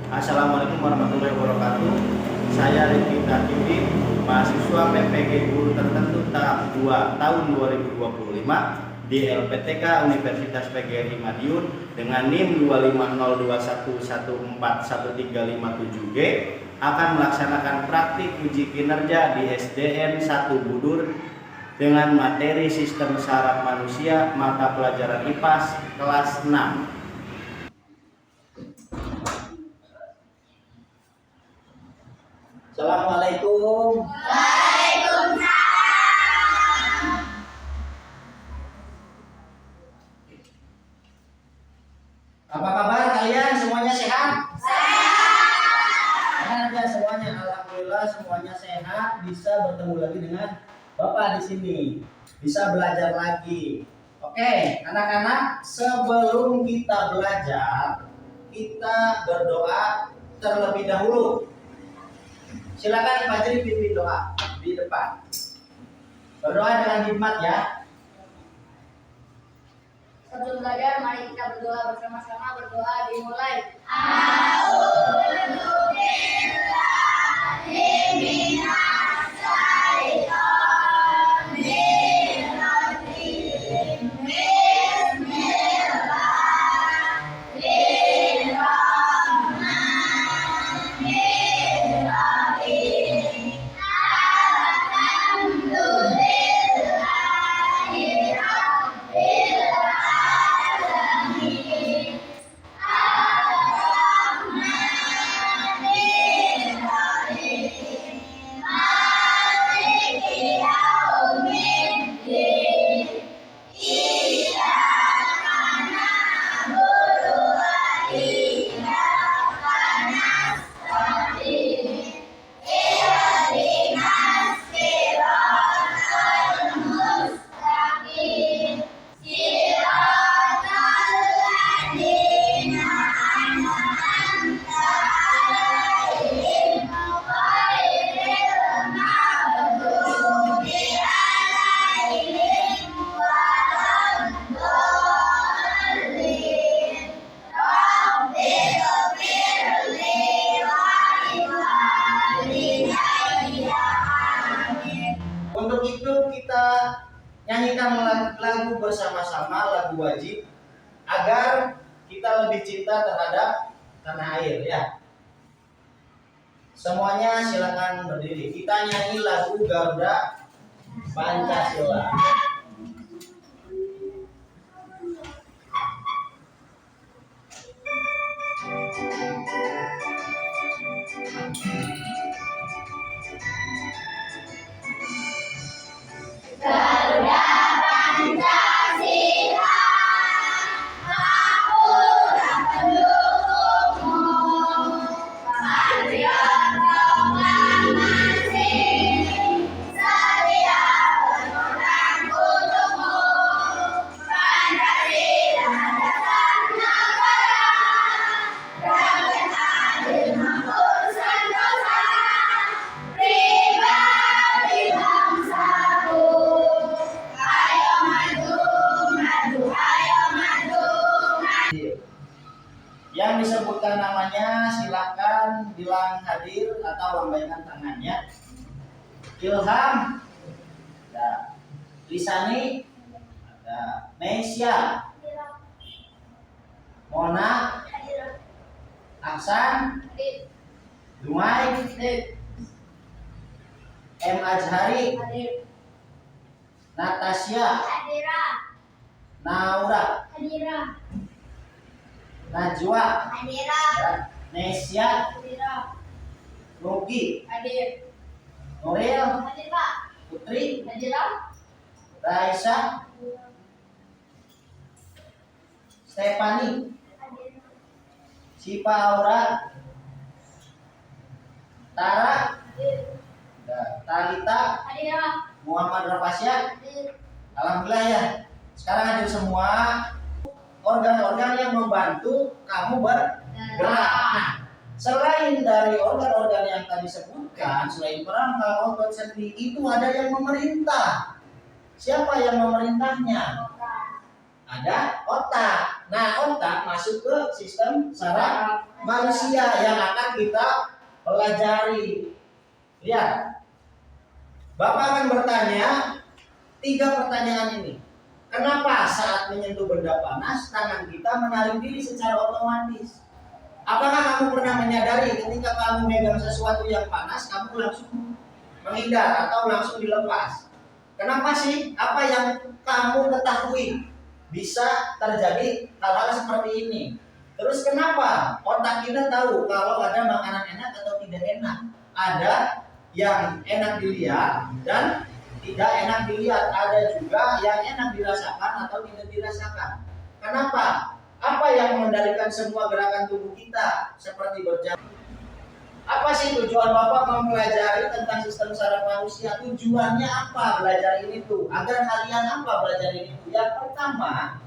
Assalamualaikum warahmatullahi wabarakatuh. Saya Rifki Tarkibi, mahasiswa PPG Guru Tertentu tahap 2 tahun 2025 di LPTK Universitas PGRI Madiun dengan NIM 25021141357G akan melaksanakan praktik uji kinerja di SDN 1 Budur dengan materi sistem saraf manusia mata pelajaran IPAS kelas 6. Assalamualaikum. Waalaikumsalam. Apa kabar kalian? Semuanya sehat? Sehat. Sehat ya semuanya. Alhamdulillah semuanya sehat. Bisa bertemu lagi dengan Bapak di sini. Bisa belajar lagi. Oke, anak-anak, sebelum kita belajar, kita berdoa terlebih dahulu. Silakan Fajri pimpin doa di depan. Berdoa dengan hikmat ya. Sebelum belajar, mari kita berdoa bersama-sama. Berdoa dimulai. Untuk itu kita nyanyikan lagu bersama-sama, lagu wajib, agar kita lebih cinta terhadap tanah air ya. Semuanya silakan berdiri. Kita nyanyi lagu Garuda Pancasila. Garuda Pancasila, akulah pendukungmu, patriot proklamasi, setia berkorban untukmu. Pancasila dasar negara, rakyat adil makmur sentosa, pribadi bangsaku. Ayo maju, maju, ayo maju, maju. Yang disebutkan namanya silakan bilang hadir atau lambaikan tangannya. Ilham, ada. Lisani, ada. Meisya, Mona, Aksan, Dumai, M. Azhari, Natasya, Hadira, Naura, Hadira, Najwa, Hadira, Nesya, Hadira, Nugi, Hadir, Nuril, Hadir Pak, Putri, Hadira, Raisa, Stefani, Hadir, Sipa Aura, Tara, Hadir, Talita, Hadira, Muhammad Rafasya. Hadir. Alhamdulillah ya. Sekarang hadir semua organ-organ yang membantu kamu bergerak. Nah, selain dari organ-organ yang tadi sebutkan, selain perangkat otot sendi, itu ada yang memerintah. Siapa yang memerintahnya? Ada otak. Nah, otak masuk ke sistem saraf manusia yang akan kita pelajari. Lihat, Bapak akan bertanya 3 pertanyaan ini. Kenapa saat menyentuh benda panas, tangan kita menarik diri secara otomatis? Apakah kamu pernah menyadari ketika kamu megang sesuatu yang panas, kamu langsung menghindar atau langsung dilepas? Kenapa sih? Apa yang kamu ketahui bisa terjadi hal-hal seperti ini? Terus kenapa otak kita tahu kalau ada makanan enak atau tidak enak? Ada yang enak dilihat dan tidak enak dilihat, ada juga yang enak dirasakan atau tidak dirasakan. Kenapa? Apa yang mengendalikan semua gerakan tubuh kita seperti berjalan? Apa sih tujuan Bapak mempelajari tentang sistem saraf manusia? Tujuannya apa belajar ini tuh? Agar kalian apa belajar ini tuh? Yang pertama,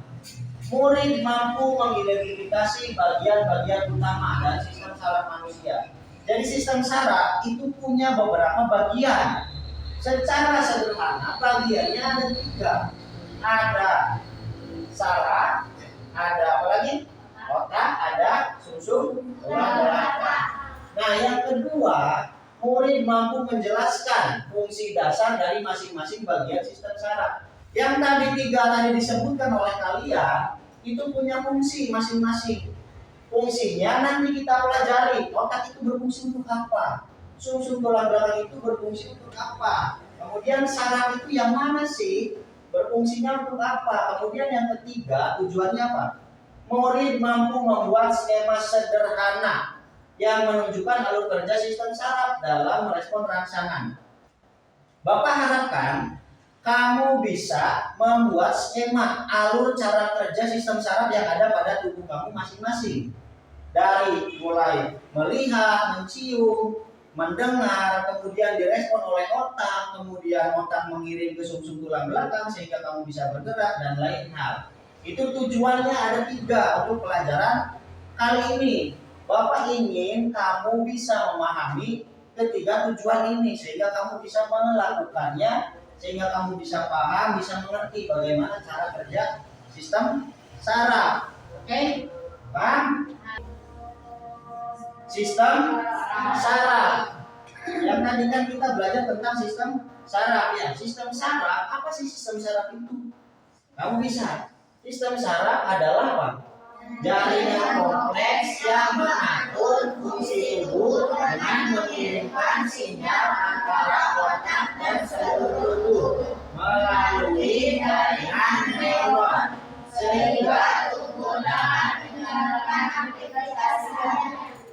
murid mampu mengidentifikasi bagian-bagian utama dari sistem saraf manusia. Jadi sistem saraf itu punya beberapa bagian. Secara sederhana bagiannya ada 3. Ada saraf, ada apa lagi? Otak, ada sumsum tulang belakang. Nah, yang kedua, murid mampu menjelaskan fungsi dasar dari masing-masing bagian sistem saraf. Yang tadi 3 tadi disebutkan oleh kalian itu punya fungsi masing-masing. Fungsinya nanti kita pelajari. Otak itu berfungsi untuk apa? Sumsum tulang belakang itu berfungsi untuk apa? Kemudian saraf itu yang mana sih? Berfungsinya untuk apa? Kemudian yang ketiga, tujuannya apa? Murid mampu membuat skema sederhana yang menunjukkan alur kerja sistem saraf dalam merespon rangsangan. Bapak harapkan kamu bisa membuat skema alur cara kerja sistem saraf yang ada pada tubuh kamu masing-masing. Dari mulai melihat, mencium, mendengar, kemudian direspon oleh otak, kemudian otak mengirim ke sumsum tulang belakang sehingga kamu bisa bergerak dan lain hal. Itu tujuannya ada 3 untuk pelajaran kali ini. Bapak ingin kamu bisa memahami ketiga tujuan ini sehingga kamu bisa melakukannya, sehingga kamu bisa paham, bisa mengerti bagaimana cara kerja sistem saraf. Oke? Paham? Sistem saraf. Yang tadi kan kita belajar tentang sistem saraf ya. Sistem saraf, apa sih sistem saraf itu? Kamu bisa. Sistem saraf adalah apa? Jaringan kompleks yang mengatur fungsi tubuh dengan mengirimkan sinyal antara otak dan seluruh tubuh melalui jaringan neuron sehingga tubuh dapat menjalankan aktivitasnya.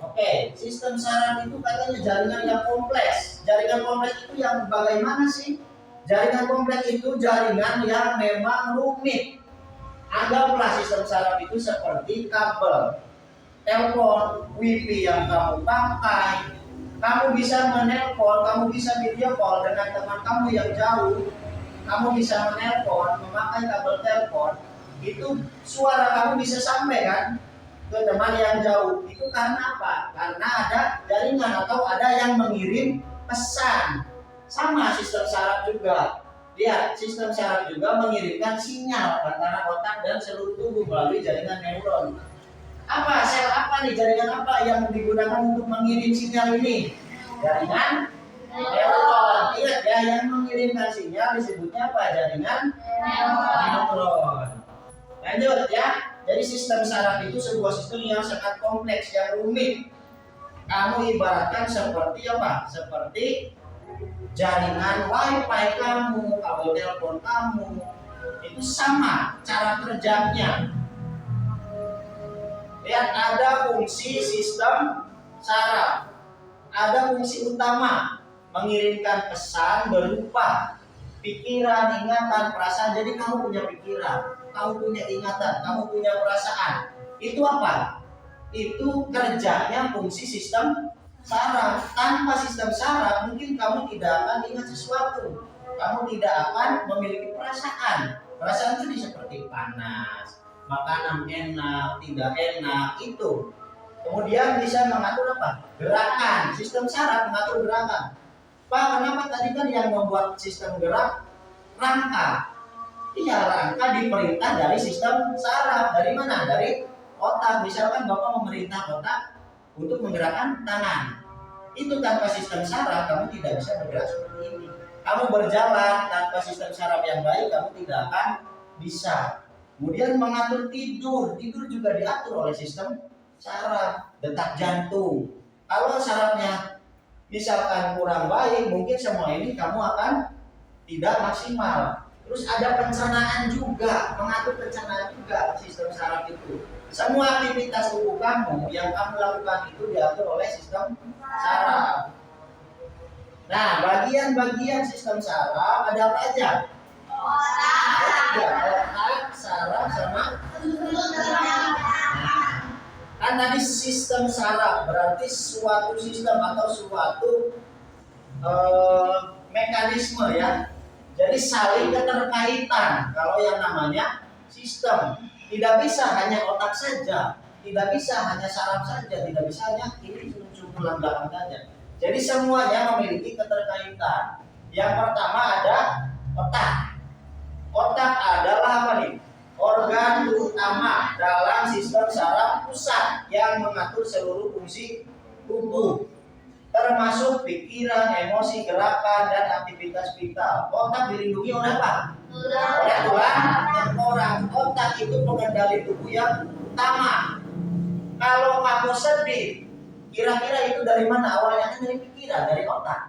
Oke, sistem saraf itu katanya jaringan yang kompleks. Jaringan kompleks itu yang bagaimana sih? Jaringan kompleks itu jaringan yang memang rumit. Anggaplah sistem saraf itu seperti kabel telepon, wifi yang kamu pakai. Kamu bisa menelpon, kamu bisa video call dengan teman kamu yang jauh. Kamu bisa menelpon, memakai kabel telepon. Itu suara kamu bisa sampai kan ke teman yang jauh. Itu karena apa? Karena ada jaringan atau ada yang mengirim pesan. Sama sistem saraf juga. Lihat, sistem saraf juga mengirimkan sinyal antara otak dan seluruh tubuh melalui jaringan neuron. Apa sel apa nih, jaringan apa yang digunakan untuk mengirim sinyal ini? Jaringan neuron. Ingat ya, yang mengirimkan sinyal disebutnya apa? Jaringan neuron. Lanjut ya. Jadi sistem saraf itu sebuah sistem yang sangat kompleks, yang rumit. Kamu ibaratkan seperti apa? Seperti jaringan wifi kamu, kabel telepon kamu. Itu sama cara kerjanya. Lihat, ada fungsi sistem saraf. Ada fungsi utama, mengirimkan pesan berupa pikiran, ingatan, perasaan. Jadi kamu punya pikiran, kamu punya ingatan, kamu punya perasaan. Itu apa? Itu kerjanya fungsi sistem saraf. Tanpa sistem saraf mungkin kamu tidak akan ingat sesuatu. Kamu tidak akan memiliki perasaan. Perasaan itu seperti panas, makanan enak, tidak enak, itu. Kemudian bisa mengatur apa? Gerakan. Sistem saraf mengatur gerakan. Pak, kenapa tadi kan yang membuat sistem gerak rangka? Iya, rangka diperintah dari sistem saraf. Dari mana? Dari otak. Misalkan Bapak memerintah otak untuk menggerakkan tangan. Itu tanpa sistem saraf kamu tidak bisa bergerak seperti ini. Kamu berjalan tanpa sistem saraf yang baik, kamu tidak akan bisa. Kemudian mengatur tidur. Tidur juga diatur oleh sistem saraf. Detak jantung. Kalau sarafnya misalkan kurang baik, mungkin semua ini kamu akan tidak maksimal. Terus ada pencernaan juga, mengatur pencernaan juga sistem saraf itu. Semua aktivitas tubuh kamu yang kamu lakukan itu diatur oleh sistem saraf. Nah, bagian-bagian sistem saraf ada apa aja? Ada otak, saraf, sama kan tadi sistem saraf berarti suatu sistem atau suatu mekanisme ya. Jadi saling keterkaitan kalau yang namanya sistem. Tidak bisa hanya otak saja, tidak bisa hanya saraf saja, tidak bisa hanya ini sumber tulang belakang saja. Jadi semuanya memiliki keterkaitan. Yang pertama ada otak. Otak adalah apa nih? Organ utama dalam sistem saraf pusat yang mengatur seluruh fungsi tubuh, termasuk pikiran, emosi, gerakan, dan aktivitas vital. Otak dilindungi oleh apa? Oleh tulang tengkorak. Otak itu pengendali tubuh yang utama. Kalau kamu sedih, kira-kira itu dari mana? Awalnya kan dari pikiran, dari otak.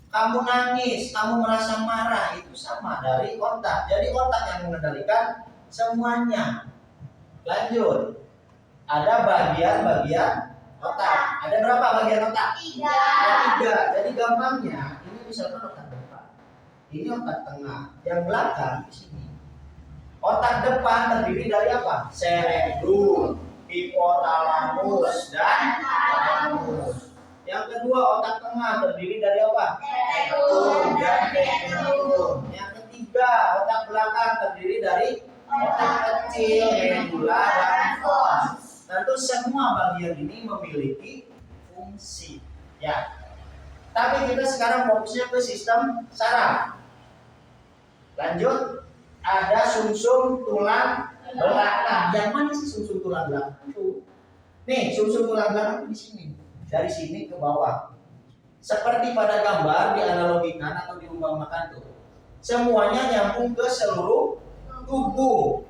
Kamu nangis, kamu merasa marah, itu sama dari otak. Jadi otak yang mengendalikan semuanya. Lanjut. Ada bagian-bagian otak. Ada berapa bagian otak? 3. Ada 3. Jadi gampangnya ini misalkan otak depan. Ini otak tengah. Yang belakang di sini. Otak depan terdiri dari apa? Cerebrum, hipotalamus, dan thalamus. Yang kedua otak tengah terdiri dari apa? Cerebrum dan tegmentum. Yang ketiga otak belakang terdiri dari otak kecil, medula, dan pons. Tentu semua bagian ini memiliki fungsi. Ya. Tapi kita sekarang fokusnya ke sistem saraf. Lanjut, ada sumsum tulang belakang. Yang mana sih sumsum tulang belakang itu? Nih, sumsum tulang belakang di sini. Dari sini ke bawah. Seperti pada gambar dianalogikan atau diumpamakan tuh. Semuanya nyambung ke seluruh tubuh.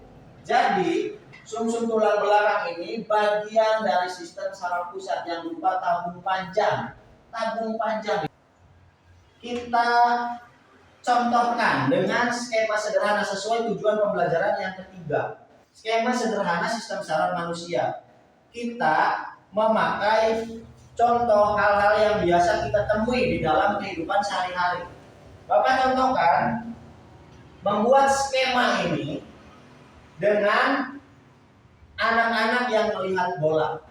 Jadi sumsum tulang belakang ini bagian dari sistem saraf pusat yang berupa tabung panjang. Tabung panjang kita contohkan dengan skema sederhana sesuai tujuan pembelajaran yang ketiga. Skema sederhana sistem saraf manusia. Kita memakai contoh hal-hal yang biasa kita temui di dalam kehidupan sehari-hari. Bapak contohkan membuat skema ini dengan anak-anak yang melihat bola,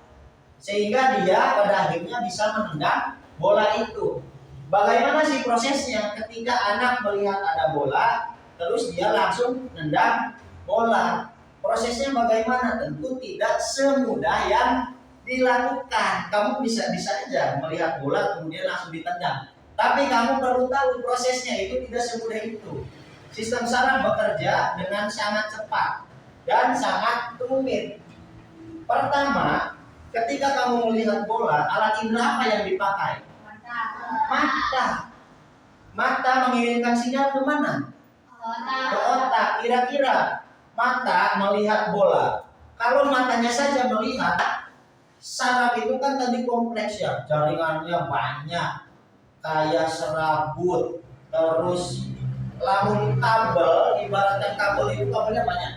sehingga dia pada akhirnya bisa menendang bola itu. Bagaimana sih prosesnya ketika anak melihat ada bola, terus dia langsung nendang bola? Prosesnya bagaimana? Tentu tidak semudah yang dilakukan. Kamu bisa aja melihat bola kemudian langsung ditendang. Tapi kamu perlu tahu prosesnya itu tidak semudah itu. Sistem saraf bekerja dengan sangat cepat dan sangat rumit. Pertama, ketika kamu melihat bola, alat indera apa yang dipakai? Mata. Mata mengirimkan sinyal ke mana? Ke otak. Kira-kira mata melihat bola. Kalau matanya saja melihat, saraf itu kan tadi kompleks ya, jaringannya banyak, kayak serabut, terus lamun kabel, ibaratnya kabel itu kabelnya banyak.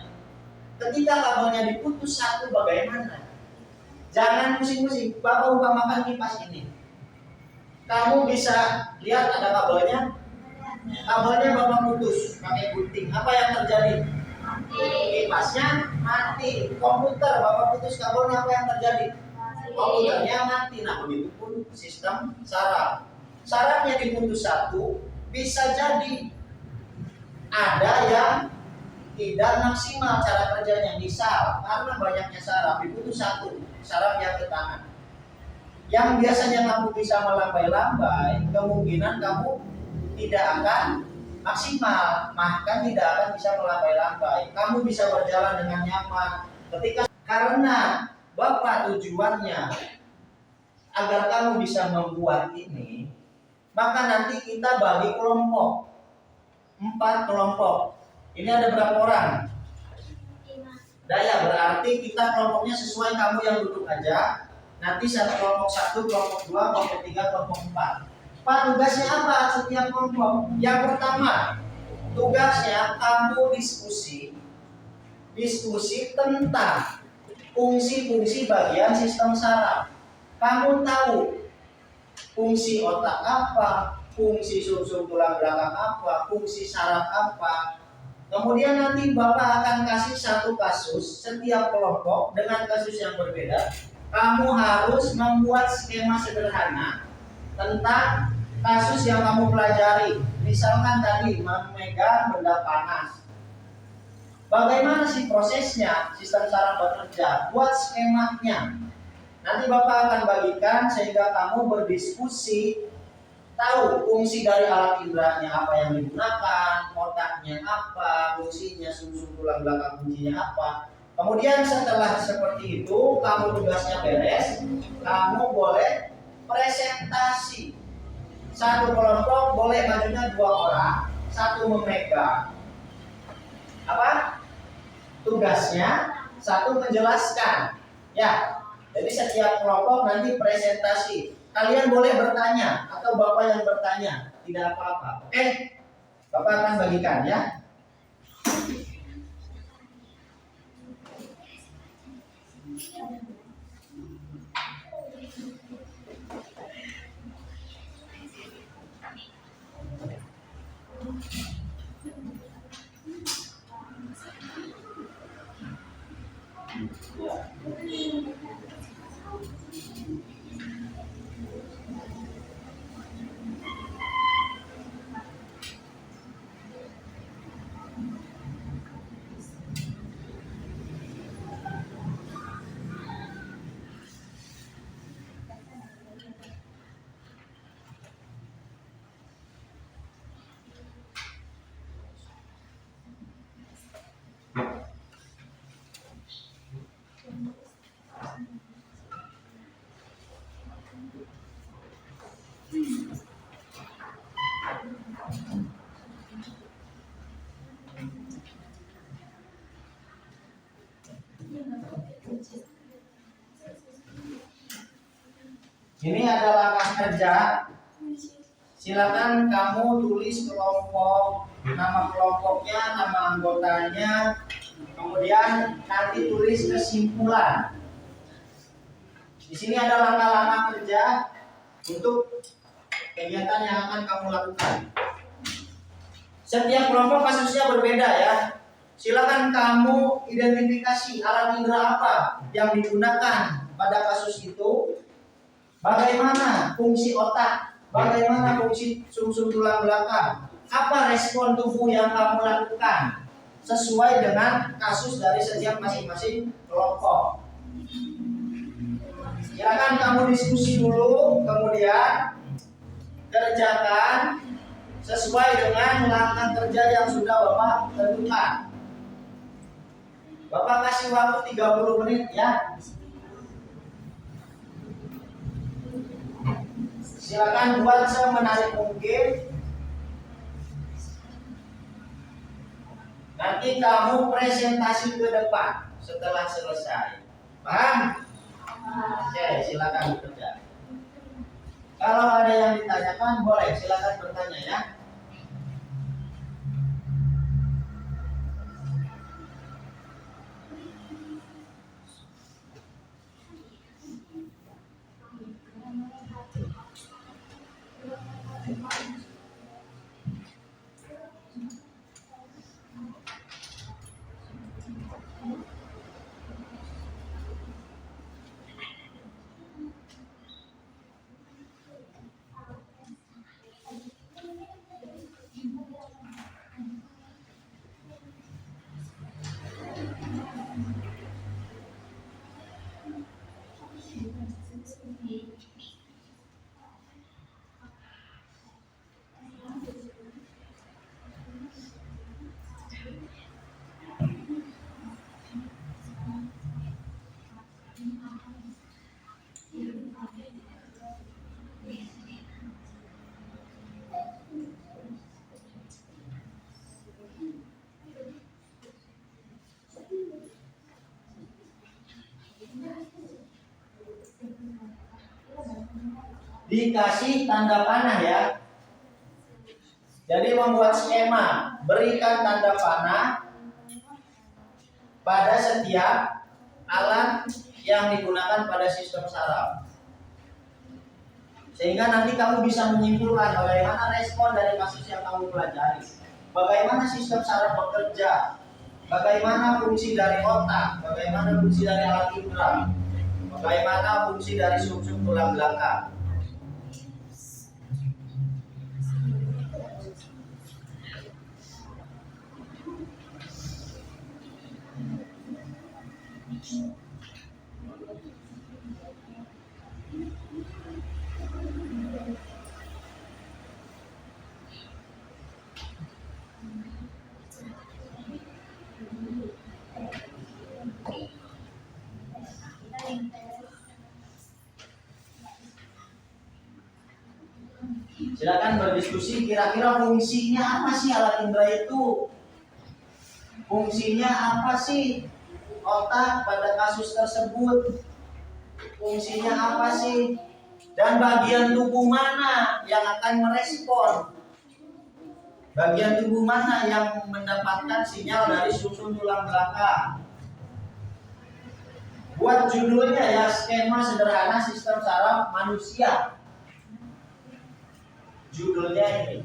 Ketika kabelnya diputus satu, bagaimana? Jangan pusing-pusing. Bapak umpamakan kipas ini. Kamu bisa lihat ada kabelnya. Kabelnya Bapak putus pakai gunting. Apa yang terjadi? Kipasnya mati. Komputer Bapak putus kabelnya, apa yang terjadi? Komputernya mati. Nah, begitu pun sistem saraf. Sarafnya diputus satu, bisa jadi ada yang tidak maksimal cara kerjanya. Misal karena banyaknya saraf diputus satu, saraf yang ke tangan. Yang biasanya kamu bisa melambai-lambai, kemungkinan kamu tidak akan maksimal, maka tidak akan bisa melambai-lambai. Kamu bisa berjalan dengan nyaman ketika, karena Bapak tujuannya agar kamu bisa membuat ini, maka nanti kita bagi kelompok, 4 kelompok. Ini ada berapa orang? Daya, berarti kita kelompoknya sesuai kamu yang duduk aja. Nanti satu kelompok 1, kelompok 2, kelompok 3, kelompok 4. Pak, tugasnya apa setiap kelompok? Yang pertama, tugasnya kamu diskusi tentang fungsi-fungsi bagian sistem saraf. Kamu tahu fungsi otak apa, fungsi sumsum tulang belakang apa, fungsi saraf apa. Kemudian nanti Bapak akan kasih satu kasus setiap kelompok dengan kasus yang berbeda. Kamu harus membuat skema sederhana tentang kasus yang kamu pelajari. Misalkan tadi memegang benda panas. Bagaimana sih prosesnya sistem saraf bekerja? Buat skemanya. Nanti Bapak akan bagikan sehingga kamu berdiskusi, tahu fungsi dari alat inderanya apa yang digunakan, otaknya apa, fungsinya sumsum tulang belakang fungsinya apa. Kemudian setelah seperti itu, kamu tugasnya beres, kamu boleh presentasi. Satu kelompok boleh majunya 2 orang, satu memegang apa? Tugasnya, satu menjelaskan. Ya, jadi setiap kelompok nanti presentasi. Kalian boleh bertanya atau Bapak yang bertanya, tidak apa-apa. Oke? Bapak akan bagikan ya. Ini ada langkah kerja. Silakan kamu tulis kelompok, nama kelompoknya, nama anggotanya, kemudian nanti tulis kesimpulan. Di sini ada langkah-langkah kerja untuk kegiatan yang akan kamu lakukan. Setiap kelompok kasusnya berbeda ya. Silakan kamu identifikasi alat indera apa yang digunakan pada kasus itu. Bagaimana fungsi otak, bagaimana fungsi sumsum tulang belakang, apa respon tubuh yang kamu lakukan sesuai dengan kasus dari setiap masing-masing kelompok. Silakan kamu diskusi dulu, kemudian kerjakan sesuai dengan langkah kerja yang sudah Bapak tentukan. Bapak kasih waktu 30 menit ya. Silakan buat semenarik mungkin. Nanti kamu presentasi ke depan setelah selesai. Paham? Oke, silakan bekerja. Kalau ada yang ditanyakan, boleh silakan bertanya ya. dikasih tanda panah ya. Jadi membuat skema, berikan tanda panah pada setiap alat yang digunakan pada sistem saraf. Sehingga nanti kamu bisa menyimpulkan bagaimana respon dari kasus yang kamu pelajari. Bagaimana sistem saraf bekerja, bagaimana fungsi dari otak, bagaimana fungsi dari alat indera, bagaimana fungsi dari sumsum tulang belakang. Silakan berdiskusi, kira-kira fungsinya apa sih alat indera itu? Fungsinya apa sih otak pada kasus tersebut? Fungsinya apa sih? Dan bagian tubuh mana yang akan merespon? Bagian tubuh mana yang mendapatkan sinyal dari sumsum tulang belakang? Buat judulnya ya, skema sederhana sistem saraf manusia. Judulnya ini.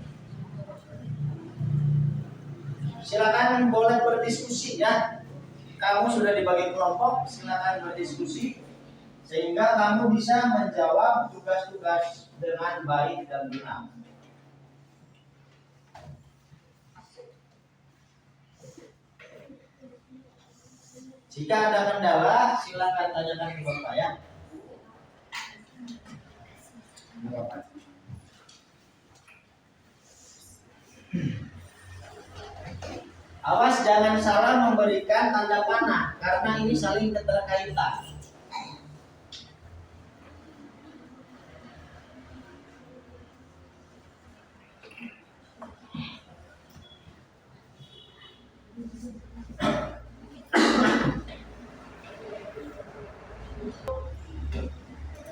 Silakan boleh berdiskusi ya. Kamu sudah dibagi kelompok, silakan berdiskusi sehingga kamu bisa menjawab tugas-tugas dengan baik dan benar. Jika ada kendala, silakan tanyakan ke Bapak ya. Awas jangan salah memberikan tanda panah karena ini saling keterkaitan.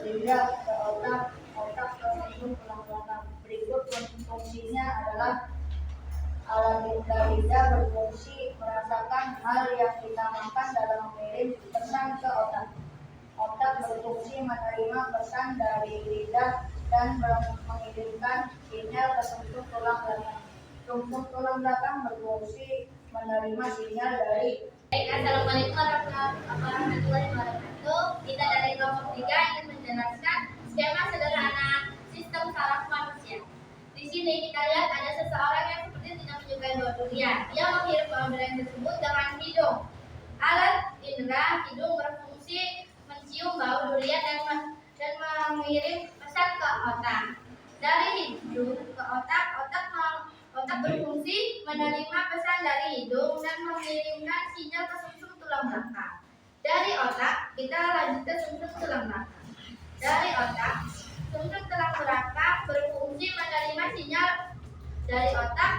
Dilihat ke otak ke sumsum tulang belakang. Berikut fungsinya adalah alat indera berfungsi merasakan hal yang kita makan dalam mengirim pesan ke otak. Otak berfungsi menerima pesan dari lidah dan mengirimkan sinyal ke sumsum tulang belakang. Sumsum tulang belakang berfungsi menerima sinyal dari. Assalamualaikum warahmatullahi wabarakatuh. Kita dari kelompok 3 ingin menjelaskan skema sederhana sistem saraf manusia. Di sini kita lihat ada seseorang yang seperti tidak menyukai bau durian. Dia menghirup bau durian tersebut dengan hidung. Alat indera hidung berfungsi mencium bau durian dan mengirim pesan ke otak. Dari hidung ke otak berfungsi menerima pesan dari hidung dan mengirimkan sinyal ke sumsum tulang belakang. Dari otak kita lanjut ke sumsum tulang belakang. Dari otak, sumsum tulang belakang berfungsi menerima sinyal dari otak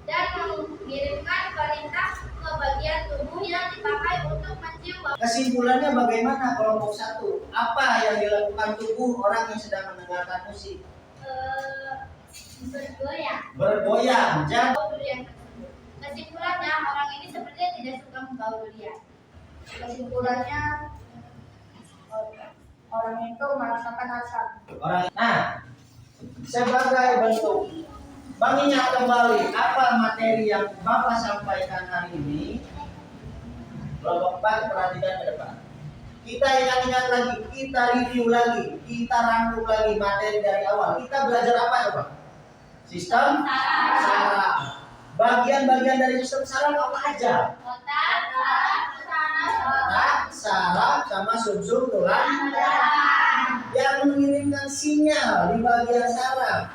dan mengirimkan perintah ke bagian tubuh yang dipakai untuk mencium bau. Kesimpulannya bagaimana kelompok 1? Apa yang dilakukan tubuh orang yang sedang mendengarkan musik? Bergoyang. Jadi Bau durian tersebut. Kesimpulannya orang ini sepertinya tidak suka bau durian. Kesimpulannya orang itu merasakan asam. Sebagai bentuk mengingat kembali apa materi yang Bapak sampaikan hari ini, kelompok 4 perhatikan ke depan. Kita ingat-ingat lagi, kita review lagi, kita rangkum lagi materi dari awal. Kita belajar apa coba? Sistem saraf. Bagian-bagian dari sistem saraf apa aja? Otak, Saraf sama sumsum tulang yang mengirimkan sinyal di bagian saraf.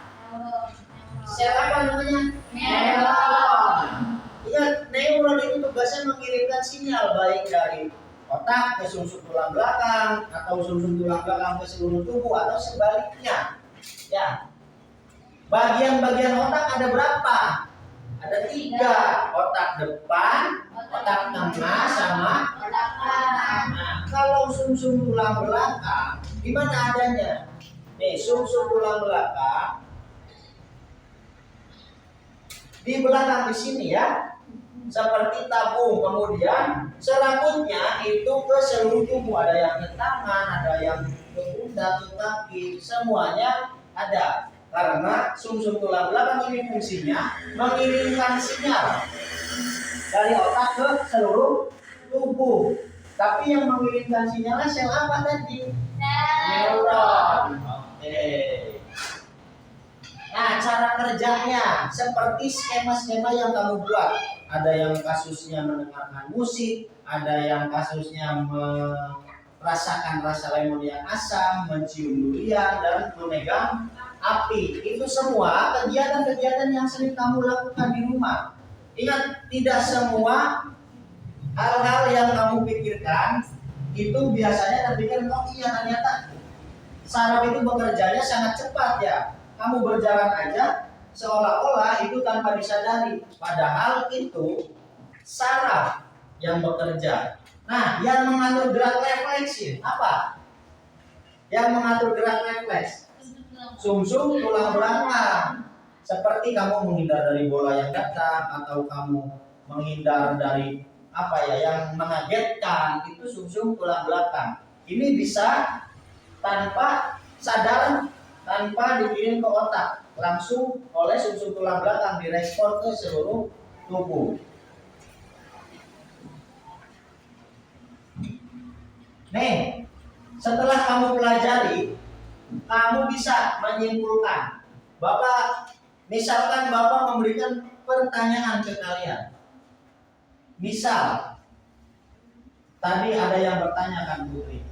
Sel apa namanya? Neuron. Ingat, neuron itu tugasnya mengirimkan sinyal baik dari otak ke sumsum tulang belakang atau sumsum tulang belakang ke seluruh tubuh atau sebaliknya. Ya. Bagian-bagian otak ada berapa? Ada 3, otak depan, otak tengah, sama Otak belakang. Nah, kalau sumsum tulang belakang gimana adanya? Nih, sumsum tulang belakang di belakang di sini ya, seperti tabung. Kemudian serabutnya itu ke seluruh tubuh, ada yang ke tangan, ada yang ke pundak, ke kaki, semuanya ada. Karena sumsum tulang belakang ini fungsinya mengirimkan sinyal dari otak ke seluruh tubuh. Tapi yang mengirimkan sinyalnya sel apa tadi? Neuron. Oke. Nah, cara kerjanya seperti skema-skema yang kamu buat. Ada yang kasusnya mendengarkan musik, ada yang kasusnya merasakan rasa lemon yang asam, mencium durian, dan memegang api. Itu semua kegiatan-kegiatan yang sering kamu lakukan di rumah. Ingat, tidak semua hal-hal yang kamu pikirkan itu biasanya terpikir, oh iya ternyata saraf itu bekerjanya sangat cepat ya. Kamu berjalan aja seolah-olah itu tanpa disadari, padahal itu saraf yang bekerja. Nah, yang mengatur gerak refleks apa? Yang mengatur gerak refleks sumsum tulang belakang. Seperti kamu menghindar dari bola yang datang, atau kamu menghindar dari apa ya yang mengagetkan, itu sumsum tulang belakang. Ini bisa tanpa sadar, tanpa dikirim ke otak, langsung oleh sumsum tulang belakang direspon ke seluruh tubuh. Nih, setelah kamu pelajari, kamu bisa menyimpulkan. Misalkan Bapak memberikan pertanyaan ke kalian. Misal, tadi ada yang bertanyakan Putri,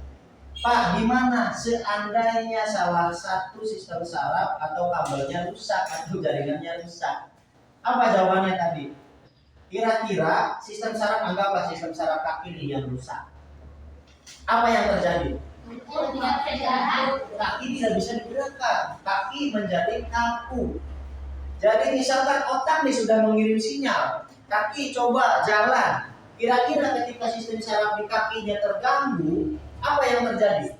Pak, gimana seandainya salah satu sistem saraf atau kabelnya rusak atau jaringannya rusak? Apa jawabannya tadi? Kira-kira sistem saraf, anggaplah sistem saraf kaki ini yang rusak. Apa yang terjadi? Kaki tidak bisa digerakkan, kaki menjadi kaku. Jadi misalkan otak nih sudah mengirim sinyal, kaki coba jalan. Kira-kira ketika sistem saraf di kakinya terganggu, apa yang terjadi?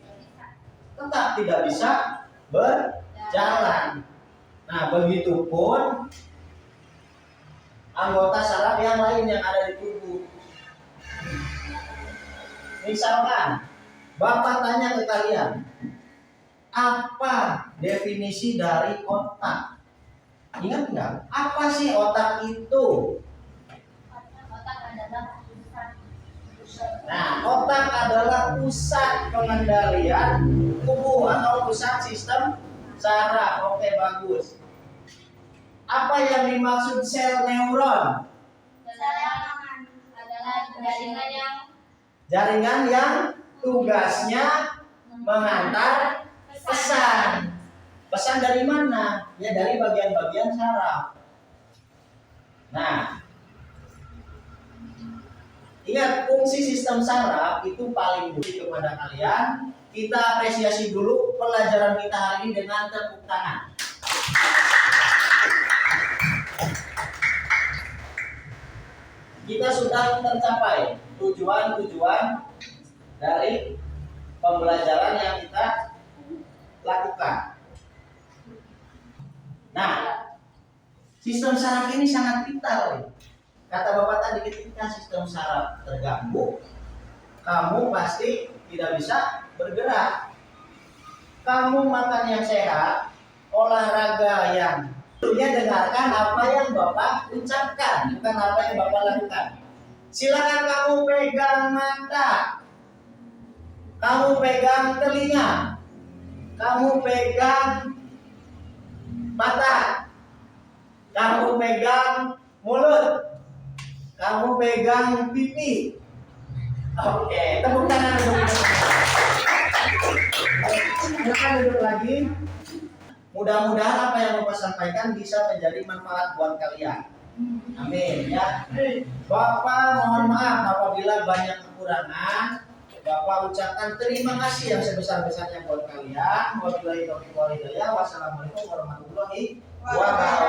Tetap tidak bisa berjalan. Nah, begitupun anggota saraf yang lain yang ada di tubuh. Misalkan Bapak tanya ke kalian, apa definisi dari otak? Ingat nggak? Apa sih otak itu? Otak adalah Nah, otak adalah pusat pengendalian tubuh atau pusat sistem saraf. Oke, bagus. Apa yang dimaksud sel neuron? adalah Jaringan yang tugasnya mengantar pesan. Pesan dari mana? Ya dari bagian-bagian saraf. Nah, ingat fungsi sistem saraf itu paling bukti kepada kalian. Kita apresiasi dulu pelajaran kita hari ini dengan tepuk tangan. Kita sudah tercapai tujuan-tujuan dari pembelajaran yang kita lakukan. Nah, sistem saraf ini sangat vital. Kata Bapak tadi, ketika sistem saraf terganggu, kamu pasti tidak bisa bergerak. Kamu makan yang sehat, olahraga yang dengarkan apa yang Bapak ucapkan, bukan apa yang Bapak lakukan. Silakan kamu pegang mata, kamu pegang telinga, kamu pegang mata, kamu pegang mulut, kamu pegang pipi. Oke, tepuk tangan dulu. Silakan duduk lagi. Mudah-mudahan apa yang Bapak sampaikan bisa menjadi manfaat buat kalian. Amin ya. Bapak mohon maaf apabila banyak kekurangan. Bapak ucapkan terima kasih yang sebesar-besarnya buat kalian. Wassalamualaikum warahmatullahi wabarakatuh.